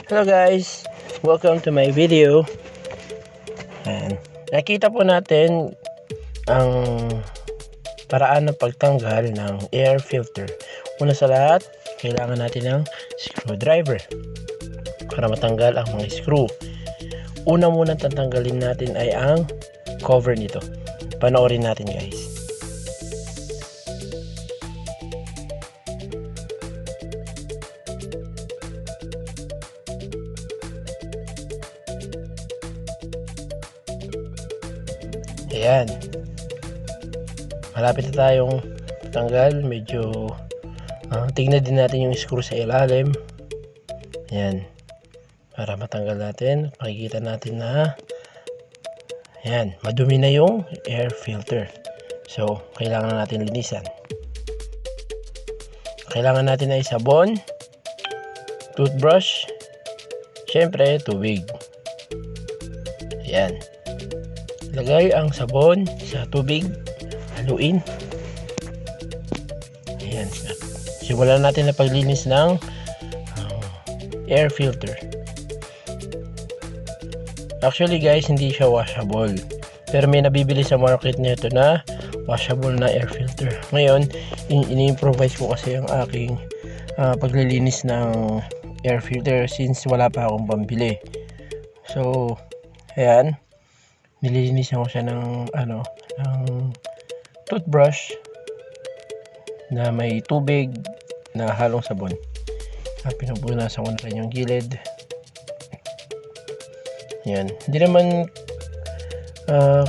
Hello guys, welcome to my video. And nakita po natin ang paraan ng pagtanggal ng air filter. Una sa lahat, kailangan natin ng screwdriver para matanggal ang mga screw. Una muna tatanggalin natin ay ang cover nito. Panoorin natin guys. Ayan, malapit na tayong tanggal. Medyo tignan din natin yung screw sa ilalim. Ayan, para matanggal natin. Makikita natin na ayan, madumi na yung air filter. So kailangan natin linisan. Kailangan natin ay sabon, toothbrush, syempre tubig. Ayan, lagay ang sabon sa tubig, haluin. Ayan, simulan natin na paglinis ng air filter. Actually guys, hindi siya washable, pero may nabibili sa market nito na washable na air filter. Ngayon, ini-improvise ko kasi ang aking paglilinis ng air filter since wala pa akong pambili. So ayan, nililinisan ko siya ng toothbrush na may tubig na halong sabon. Pinupunasan ko na rin yung gilid. Yan, hindi naman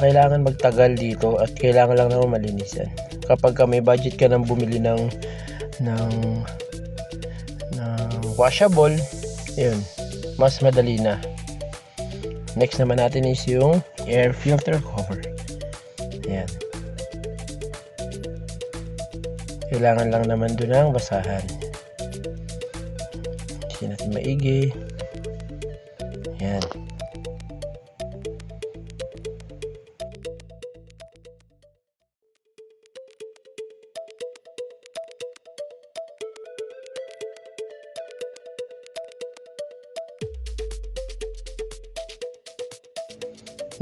kailangan magtagal dito at kailangan lang naman malinisan. Kapag may budget ka nang bumili ng washable, yun, mas madali na. Next naman natin is yung air filter cover. Ayan, kailangan lang naman doon ang basahan. Hindi natin maigi. Ayan,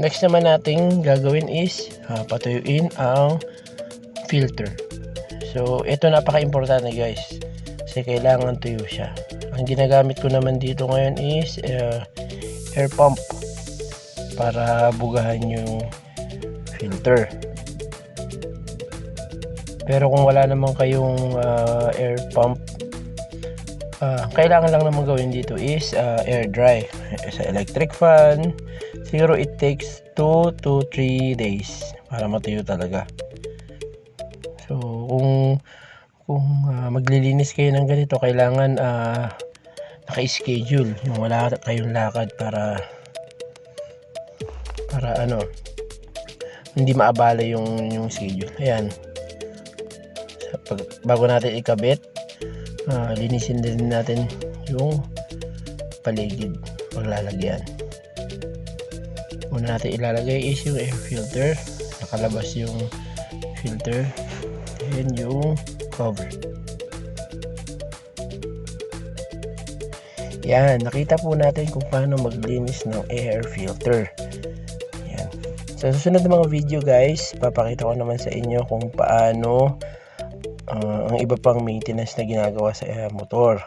next naman nating gagawin is patuyuin ang filter. So ito napaka-importante guys, kasi kailangan tuyo siya. Ang ginagamit ko naman dito ngayon is air pump para bugahan yung filter. Pero kung wala naman kayong air pump, kailangan lang naman gawin dito is air dry sa electric fan. Siguro it takes 2 to 3 days para matuyo talaga. So kung maglilinis kayo ng ganito, kailangan naka-schedule, yung wala kayong lakad para hindi maabala yung schedule. Ayan, bago natin ikabit, linisin din natin yung paligid paglalagyan. Una natin ilalagay is yung air filter, nakalabas yung filter, and yung cover. Yan, nakita po natin kung paano maglinis ng air filter. Yan, sa susunod na mga video guys, papakita ko naman sa inyo kung paano ang iba pang maintenance na ginagawa sa motor.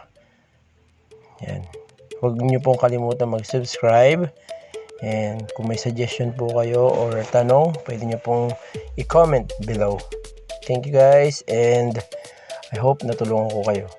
Yan, huwag niyo pong kalimutan mag-subscribe. And kung may suggestion po kayo or tanong, pwede nyo pong i-comment below. Thank you guys, and I hope natulungan ko kayo.